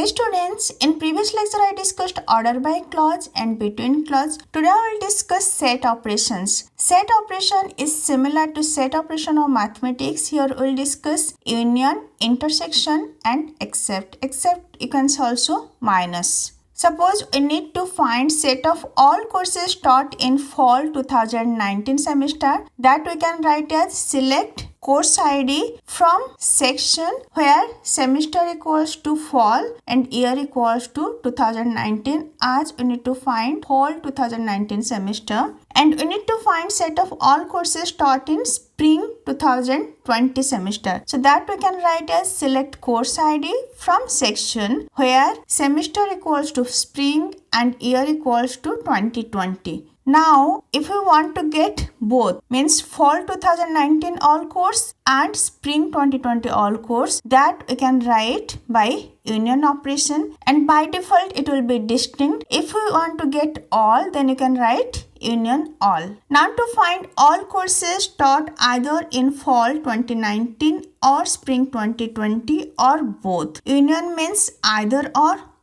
Hey students, in previous lecture I discussed order by clause and between clause. Today I will discuss set operations. Set operation is similar to set operation of mathematics. Here we will discuss union, intersection and except. Except you can say also minus. Suppose we need to find set of all courses taught in fall 2019 semester, that we can write as select course ID from section where semester equals to fall and year equals to 2019, as we need to find fall 2019 semester, and we need to find set of all courses taught in spring 2020 semester. So that we can write as select course ID from section where semester equals to spring and year equals to 2020. Now, if we want to get both, means fall 2019 all course and spring 2020 all course, that we can write by union operation, and by default it will be distinct. If we want to get all, then you can write union all. Now to find all courses taught either in fall 2019 or spring 2020 or both. Union means either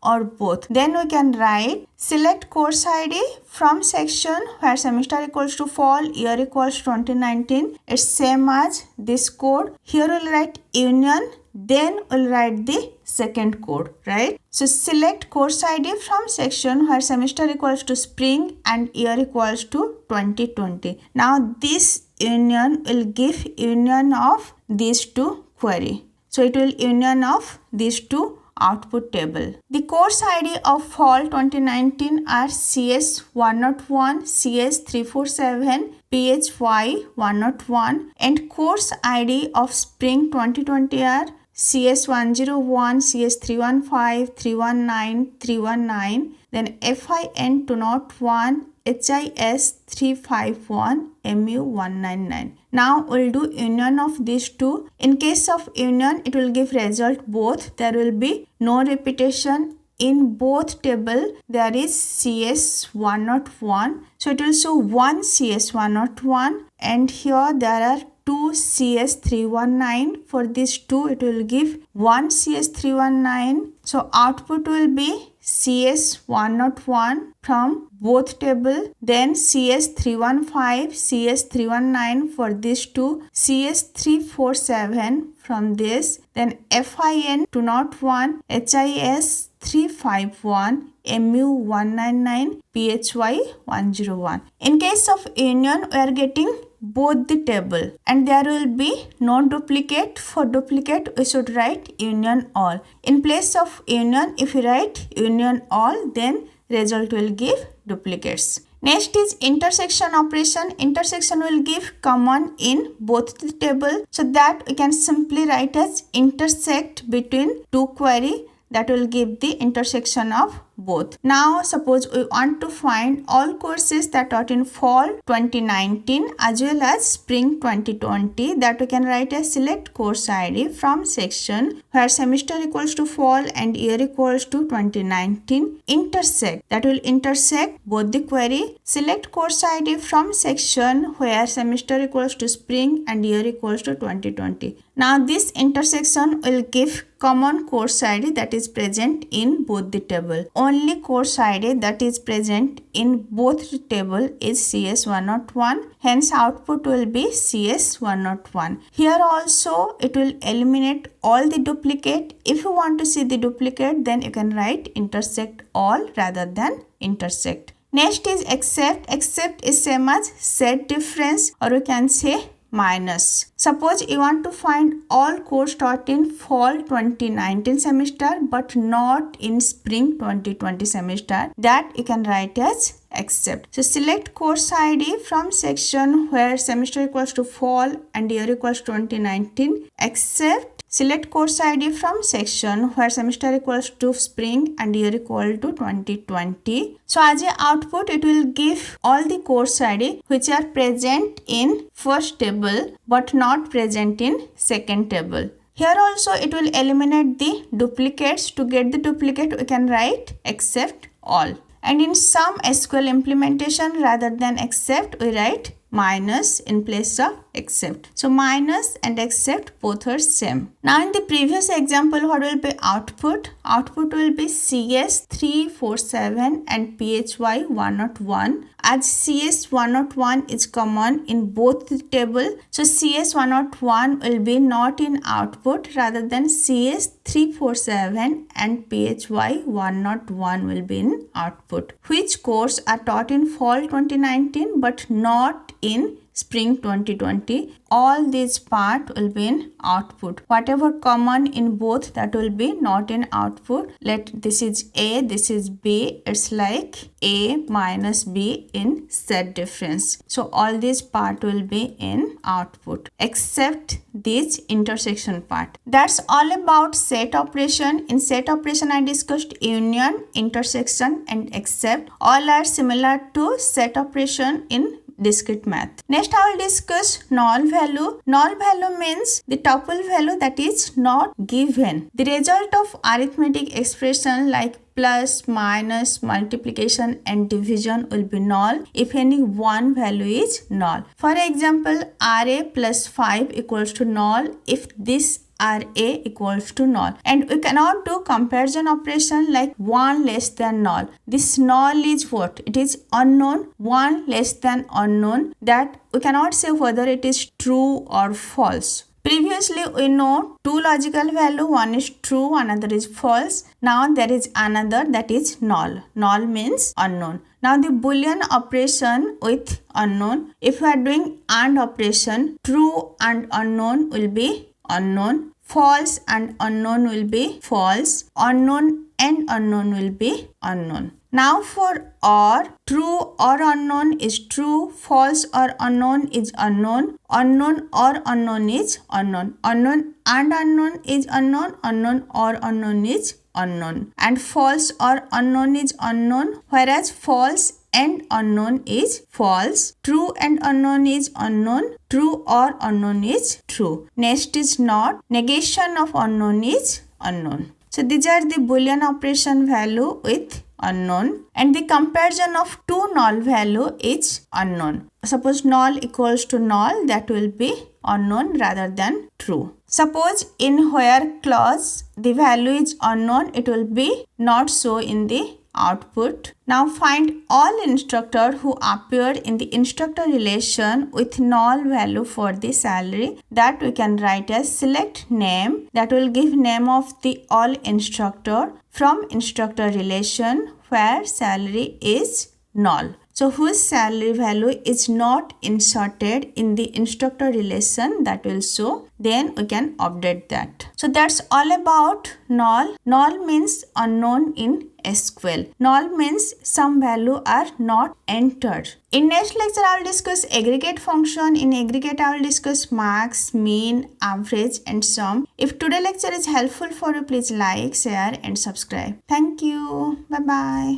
or both. Then we can write select course ID from section where semester equals to fall, year equals to 2019. It's same as this code. Here we'll write union, then we'll write the second code, right? So select course ID from section where semester equals to spring and year equals to 2020. Now this union will give union of these two query. So it will union of these two output table. The course ID of fall 2019 are CS101, CS347, PHY 101, and course ID of spring 2020 are CS101, CS315, 319, 319, then FIN 201, HIS 351, MU 199. Now we'll do union of these two. In case of union, it will give result both. There will be no repetition. In both table, there is CS101. So it will show one CS101, and here there are two CS319. For these two, it will give one CS319. So output will be CS101 from both table, then CS315, CS319 for these two, CS347 from this, then FIN 201, HIS 351, MU 199, PHY 101. In case of union, we are getting both the table and there will be no duplicate. For duplicate, we should write union all. In place of union, if you write union all, then result will give duplicates. Next is intersection operation. Intersection will give common in both the table, so that we can simply write as intersect between two query. That will give the intersection of both. Now suppose we want to find all courses that taught in fall 2019 as well as spring 2020, that we can write as select course ID from section where semester equals to fall and year equals to 2019. Intersect, that will intersect both the query. Select course ID from section where semester equals to spring and year equals to 2020. Now this intersection will give common course ID that is present in both the table. Only course ID that is present in both the table is CS101. Hence output will be CS101. Here also it will eliminate all the duplicate. If you want to see the duplicate, then you can write intersect all rather than intersect. Next is except. Except is same as set difference, or we can say minus. Suppose you want to find all course taught in fall 2019 semester but not in spring 2020 semester, that you can write as except. So select course ID from section where semester equals to fall and year equals 2019, except select course ID from section where semester equals to spring and year equal to 2020. So as a output, it will give all the course ID which are present in first table but not present in second table. Here also it will eliminate the duplicates. To get the duplicate, we can write except all. And in some SQL implementation, rather than except, we write minus in place of except. So minus and except both are same. Now in the previous example, what will be output? Output will be CS347 and PHY101. As CS101 is common in both the table, so CS101 will be not in output, rather than CS347 and PHY101 will be in output. Which course are taught in fall 2019 but not in spring 2020? All these part will be in output. Whatever common in both, that will be not in output. This is A, this is B. It's like A minus B in set difference. So all this part will be in output except this intersection part. That's all about set operation. In set operation, I discussed union, intersection and except. All are similar to set operation in discrete math. Next, I will discuss null value. Null value means the tuple value that is not given. The result of arithmetic expression like plus, minus, multiplication and division will be null if any one value is null. For example, RA plus 5 equals to null if this RA equals to null, and we cannot do comparison operation like 1 less than null. This null is what? It is unknown. 1 less than unknown, that we cannot say whether it is true or false. Previously, we know two logical value, one is true, another is false. Now there is another, that is null. Null means unknown. Now the Boolean operation with unknown, if we are doing AND operation, true and unknown will be unknown, false and unknown will be false, unknown and unknown will be unknown. Now for OR, true or unknown is true, false or unknown is unknown, unknown or unknown is unknown, unknown and unknown is unknown, unknown or unknown is unknown, and false or unknown is unknown, whereas false and unknown is false, true and unknown is unknown, true or unknown is true. Next is not, negation of unknown is unknown. So these are the Boolean operation value with unknown, and the comparison of two null value is unknown. Suppose null equals to null, that will be unknown rather than true. Suppose in where clause the value is unknown, it will be not so in the output. Now find all instructor who appeared in the instructor relation with null value for the salary. That we can write as select name, that will give name of the all instructor from instructor relation where salary is null. So whose salary value is not inserted in the instructor relation, that will show. Then we can update that. So that's all about null. Null means unknown in SQL. Null means some value are not entered. In next lecture, I will discuss aggregate function. In aggregate, I will discuss max, mean, average and sum. If today's lecture is helpful for you, please like, share and subscribe. Thank you. Bye-bye.